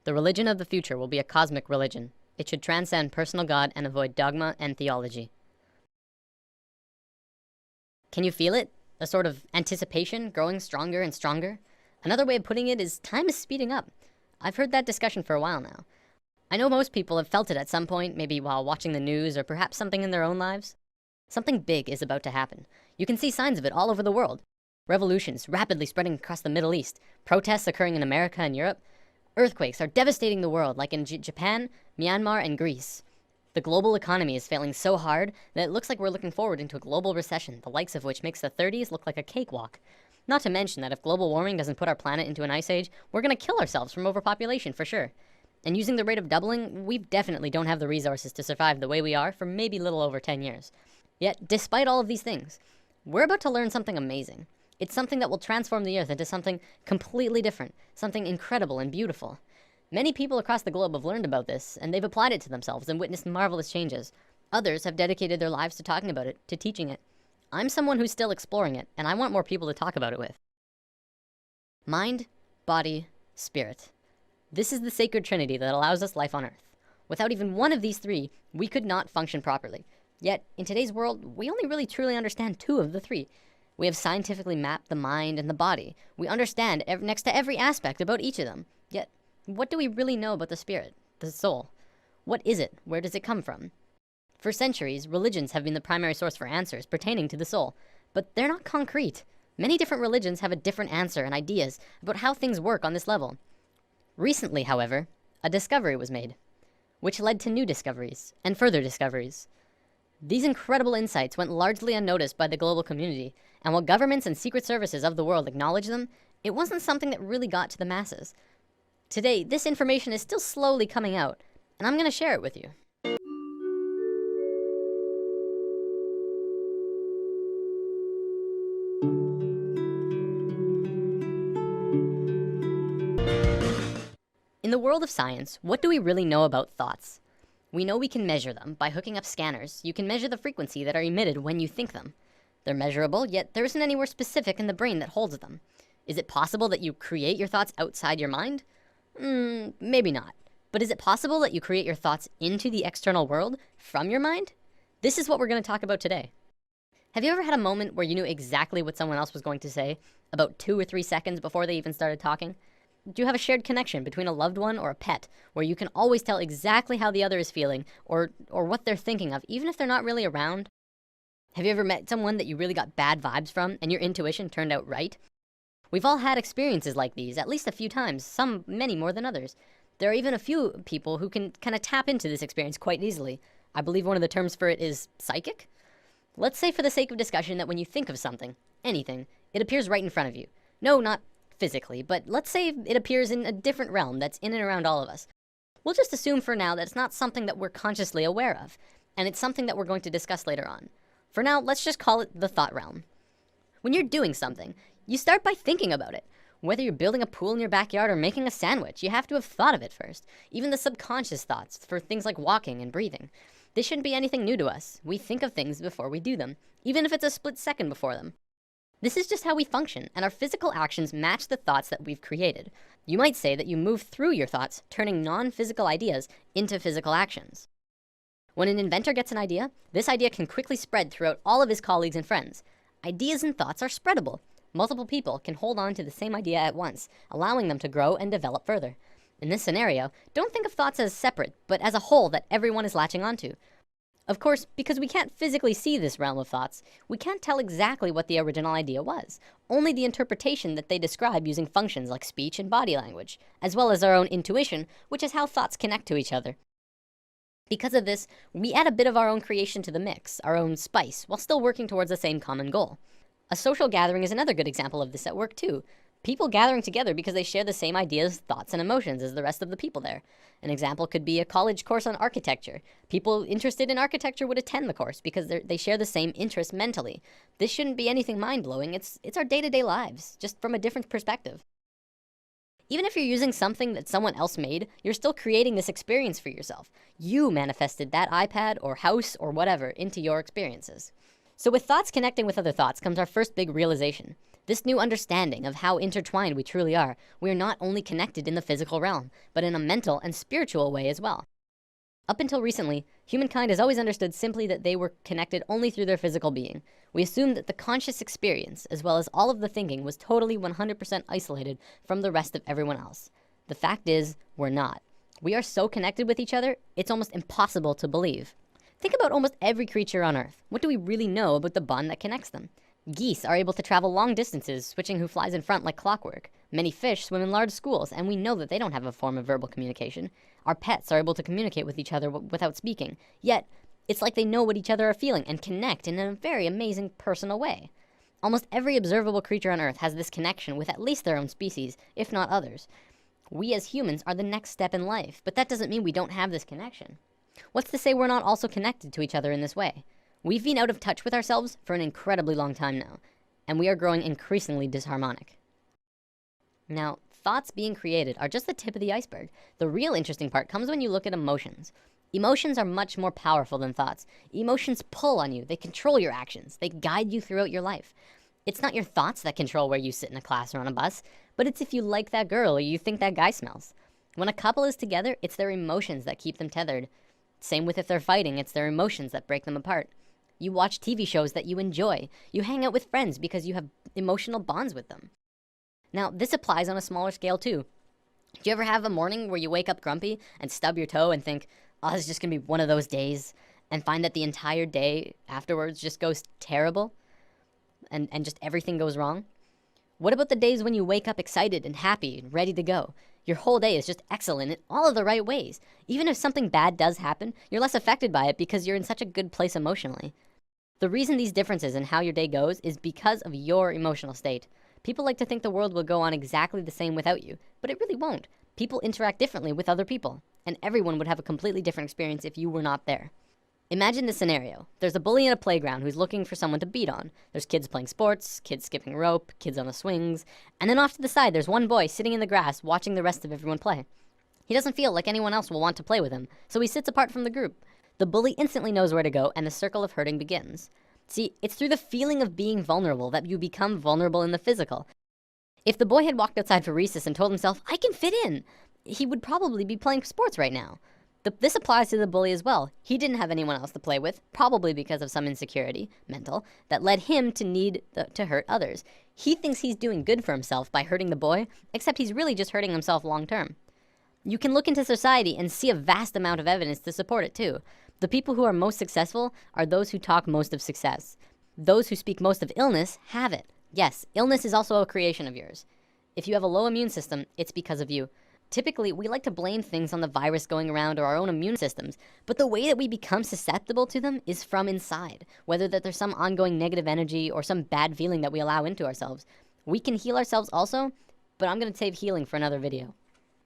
The religion of the future will be a cosmic religion. It should transcend personal God and avoid dogma and theology. Can you feel it? A sort of anticipation growing stronger and stronger? Another way of putting it is time is speeding up. I've heard that discussion for a while now. I know most people have felt it at some point, maybe while watching the news or perhaps something in their own lives. Something big is about to happen. You can see signs of it all over the world. Revolutions rapidly spreading across the Middle East, protests occurring in America and Europe. Earthquakes are devastating the world, like in Japan, Myanmar, and Greece. The global economy is failing so hard that it looks like we're looking forward into a global recession, the likes of which makes the 30s look like a cakewalk. Not to mention that if global warming doesn't put our planet into an ice age, we're gonna kill ourselves from overpopulation for sure. And using the rate of doubling, we definitely don't have the resources to survive the way we are for maybe a little over 10 years. Yet, despite all of these things, we're about to learn something amazing. It's something that will transform the earth into something completely different, something incredible and beautiful. Many people across the globe have learned about this, and they've applied it to themselves and witnessed marvelous changes. Others have dedicated their lives to talking about it, to teaching it. I'm someone who's still exploring it, and I want more people to talk about it with. Mind, body, spirit. This is the sacred trinity that allows us life on earth. Without even one of these three, we could not function properly. Yet, in today's world, we only really truly understand two of the three. We have scientifically mapped the mind and the body. We understand next to every aspect about each of them. Yet, what do we really know about the spirit, the soul? What is it? Where does it come from? For centuries, religions have been the primary source for answers pertaining to the soul, but they're not concrete. Many different religions have a different answer and ideas about how things work on this level. Recently, however, a discovery was made, which led to new discoveries and further discoveries. These incredible insights went largely unnoticed by the global community, and while governments and secret services of the world acknowledged them, it wasn't something that really got to the masses. Today, this information is still slowly coming out, and I'm going to share it with you. In the world of science, what do we really know about thoughts? We know we can measure them. By hooking up scanners, you can measure the frequency that are emitted when you think them. They're measurable, yet there isn't anywhere specific in the brain that holds them. Is it possible that you create your thoughts outside your mind? Maybe not. But is it possible that you create your thoughts into the external world from your mind? This is what we're going to talk about today. Have you ever had a moment where you knew exactly what someone else was going to say, about 2 or 3 seconds before they even started talking? Do you have a shared connection between a loved one or a pet, where you can always tell exactly how the other is feeling, or what they're thinking of, even if they're not really around? Have you ever met someone that you really got bad vibes from, and your intuition turned out right? We've all had experiences like these, at least a few times, some many more than others. There are even a few people who can kind of tap into this experience quite easily. I believe one of the terms for it is psychic. Let's say for the sake of discussion that when you think of something, anything, it appears right in front of you. No, not physically, but let's say it appears in a different realm that's in and around all of us. We'll just assume for now that it's not something that we're consciously aware of, and it's something that we're going to discuss later on. For now, let's just call it the thought realm. When you're doing something, you start by thinking about it. Whether you're building a pool in your backyard or making a sandwich, you have to have thought of it first. Even the subconscious thoughts for things like walking and breathing. This shouldn't be anything new to us. We think of things before we do them, even if it's a split second before them. This is just how we function, and our physical actions match the thoughts that we've created. You might say that you move through your thoughts, turning non-physical ideas into physical actions. When an inventor gets an idea, this idea can quickly spread throughout all of his colleagues and friends. Ideas and thoughts are spreadable. Multiple people can hold on to the same idea at once, allowing them to grow and develop further. In this scenario, don't think of thoughts as separate, but as a whole that everyone is latching onto. Of course, because we can't physically see this realm of thoughts, we can't tell exactly what the original idea was, only the interpretation that they describe using functions like speech and body language, as well as our own intuition, which is how thoughts connect to each other. Because of this, we add a bit of our own creation to the mix, our own spice, while still working towards the same common goal. A social gathering is another good example of this at work too. People gathering together because they share the same ideas, thoughts, and emotions as the rest of the people there. An example could be a college course on architecture. People interested in architecture would attend the course because they share the same interest mentally. This shouldn't be anything mind-blowing. It's our day-to-day lives, just from a different perspective. Even if you're using something that someone else made, you're still creating this experience for yourself. You manifested that iPad or house or whatever into your experiences. So with thoughts connecting with other thoughts comes our first big realization. This new understanding of how intertwined we truly are, we are not only connected in the physical realm, but in a mental and spiritual way as well. Up until recently, humankind has always understood simply that they were connected only through their physical being. We assumed that the conscious experience, as well as all of the thinking, was totally 100% isolated from the rest of everyone else. The fact is, we're not. We are so connected with each other, it's almost impossible to believe. Think about almost every creature on Earth. What do we really know about the bond that connects them? Geese are able to travel long distances, switching who flies in front like clockwork. Many fish swim in large schools, and we know that they don't have a form of verbal communication. Our pets are able to communicate with each other without speaking. Yet, it's like they know what each other are feeling and connect in a very amazing personal way. Almost every observable creature on Earth has this connection with at least their own species, if not others. We as humans are the next step in life, but that doesn't mean we don't have this connection. What's to say we're not also connected to each other in this way? We've been out of touch with ourselves for an incredibly long time now, and we are growing increasingly disharmonic. Now, thoughts being created are just the tip of the iceberg. The real interesting part comes when you look at emotions. Emotions are much more powerful than thoughts. Emotions pull on you, they control your actions, they guide you throughout your life. It's not your thoughts that control where you sit in a class or on a bus, but it's if you like that girl or you think that guy smells. When a couple is together, it's their emotions that keep them tethered. Same with if they're fighting, it's their emotions that break them apart. You watch TV shows that you enjoy. You hang out with friends because you have emotional bonds with them. Now, this applies on a smaller scale too. Do you ever have a morning where you wake up grumpy and stub your toe and think, oh, this is just gonna be one of those days, and find that the entire day afterwards just goes terrible and just everything goes wrong? What about the days when you wake up excited and happy and ready to go? Your whole day is just excellent in all of the right ways. Even if something bad does happen, you're less affected by it because you're in such a good place emotionally. The reason these differences in how your day goes is because of your emotional state. People like to think the world will go on exactly the same without you, but it really won't. People interact differently with other people, and everyone would have a completely different experience if you were not there. Imagine this scenario. There's a bully in a playground who's looking for someone to beat on. There's kids playing sports, kids skipping rope, kids on the swings, and then off to the side there's one boy sitting in the grass watching the rest of everyone play. He doesn't feel like anyone else will want to play with him, so he sits apart from the group. The bully instantly knows where to go, and the circle of hurting begins. See, it's through the feeling of being vulnerable that you become vulnerable in the physical. If the boy had walked outside for recess and told himself, I can fit in, he would probably be playing sports right now. This applies to the bully as well. He didn't have anyone else to play with, probably because of some insecurity, mental, that led him to need to hurt others. He thinks he's doing good for himself by hurting the boy, except he's really just hurting himself long term. You can look into society and see a vast amount of evidence to support it too. The people who are most successful are those who talk most of success. Those who speak most of illness have it. Yes, illness is also a creation of yours. If you have a low immune system, it's because of you. Typically, we like to blame things on the virus going around or our own immune systems, but the way that we become susceptible to them is from inside, whether that there's some ongoing negative energy or some bad feeling that we allow into ourselves. We can heal ourselves also, but I'm gonna save healing for another video.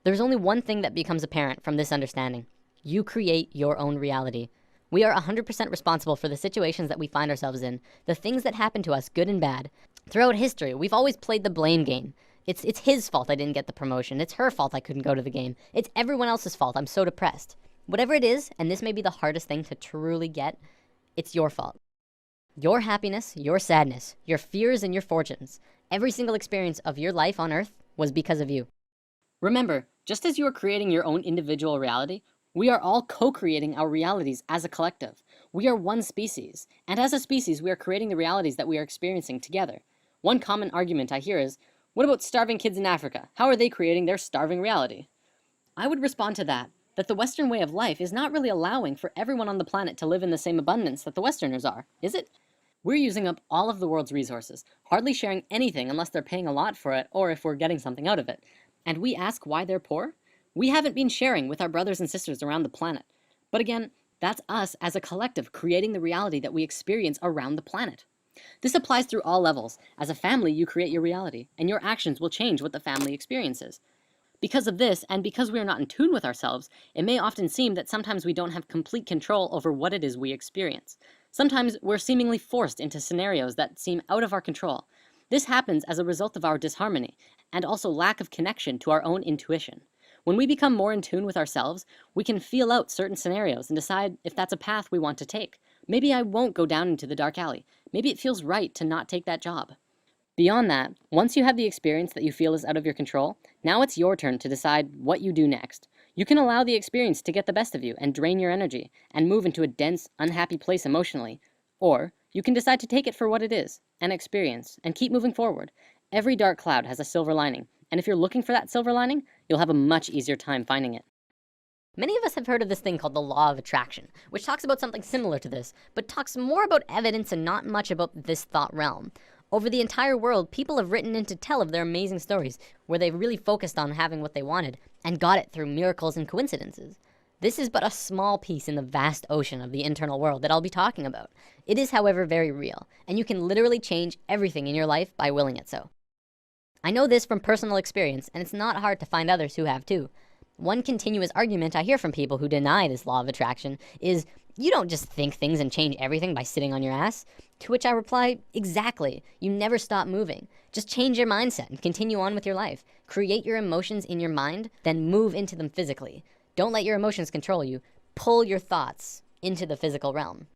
There's only one thing that becomes apparent from this understanding. You create your own reality. We are 100% responsible for the situations that we find ourselves in, the things that happen to us, good and bad. Throughout history, we've always played the blame game. It's his fault I didn't get the promotion. It's her fault I couldn't go to the game. It's everyone else's fault I'm so depressed. Whatever it is, and this may be the hardest thing to truly get, it's your fault. Your happiness, your sadness, your fears and your fortunes, every single experience of your life on Earth was because of you. Remember, just as you are creating your own individual reality, we are all co-creating our realities as a collective. We are one species, and as a species, we are creating the realities that we are experiencing together. One common argument I hear is, what about starving kids in Africa? How are they creating their starving reality? I would respond to that the Western way of life is not really allowing for everyone on the planet to live in the same abundance that the Westerners are, is it? We're using up all of the world's resources, hardly sharing anything unless they're paying a lot for it or if we're getting something out of it. And we ask why they're poor? We haven't been sharing with our brothers and sisters around the planet. But again, that's us as a collective creating the reality that we experience around the planet. This applies through all levels. As a family, you create your reality, and your actions will change what the family experiences. Because of this, and because we are not in tune with ourselves, it may often seem that sometimes we don't have complete control over what it is we experience. Sometimes we're seemingly forced into scenarios that seem out of our control. This happens as a result of our disharmony, and also lack of connection to our own intuition. When we become more in tune with ourselves, we can feel out certain scenarios and decide if that's a path we want to take. Maybe I won't go down into the dark alley. Maybe it feels right to not take that job. Beyond that, once you have the experience that you feel is out of your control, now it's your turn to decide what you do next. You can allow the experience to get the best of you and drain your energy and move into a dense, unhappy place emotionally. Or you can decide to take it for what it is, an experience, and keep moving forward. Every dark cloud has a silver lining, and if you're looking for that silver lining, you'll have a much easier time finding it. Many of us have heard of this thing called the law of attraction, which talks about something similar to this, but talks more about evidence and not much about this thought realm. Over the entire world, people have written in to tell of their amazing stories, where they really focused on having what they wanted, and got it through miracles and coincidences. This is but a small piece in the vast ocean of the internal world that I'll be talking about. It is, however, very real, and you can literally change everything in your life by willing it so. I know this from personal experience, and it's not hard to find others who have too. One continuous argument I hear from people who deny this law of attraction is, you don't just think things and change everything by sitting on your ass. To which I reply, exactly. You never stop moving. Just change your mindset and continue on with your life. Create your emotions in your mind, then move into them physically. Don't let your emotions control you. Pull your thoughts into the physical realm.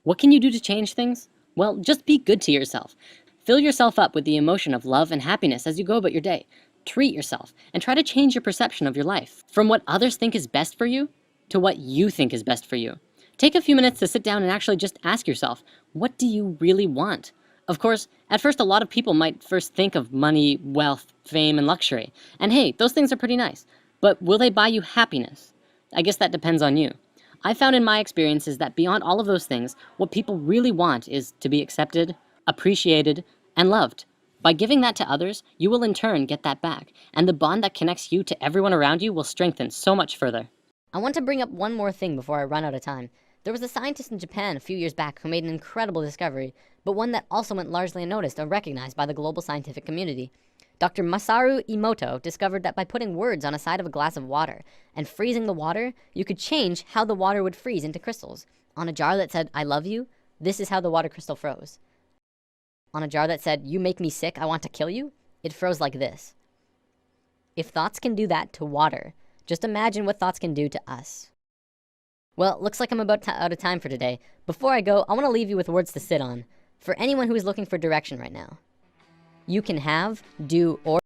What can you do to change things? Well, just be good to yourself. Fill yourself up with the emotion of love and happiness as you go about your day. Treat yourself and try to change your perception of your life from what others think is best for you to what you think is best for you. Take a few minutes to sit down and actually just ask yourself, what do you really want? Of course, at first a lot of people might first think of money, wealth, fame, and luxury. And hey, those things are pretty nice. But will they buy you happiness? I guess that depends on you. I found in my experiences that beyond all of those things, what people really want is to be accepted, appreciated, and loved. By giving that to others, you will in turn get that back, and the bond that connects you to everyone around you will strengthen so much further. I want to bring up one more thing before I run out of time. There was a scientist in Japan a few years back who made an incredible discovery, but one that also went largely unnoticed or recognized by the global scientific community. Dr. Masaru Emoto discovered that by putting words on a side of a glass of water and freezing the water, you could change how the water would freeze into crystals. On a jar that said, "I love you," this is how the water crystal froze. On a jar that said, "You make me sick, I want to kill you," it froze like this. If thoughts can do that to water, just imagine what thoughts can do to us. Well, looks like I'm about out of time for today. Before I go, I want to leave you with words to sit on. For anyone who is looking for direction right now. You can have, do, or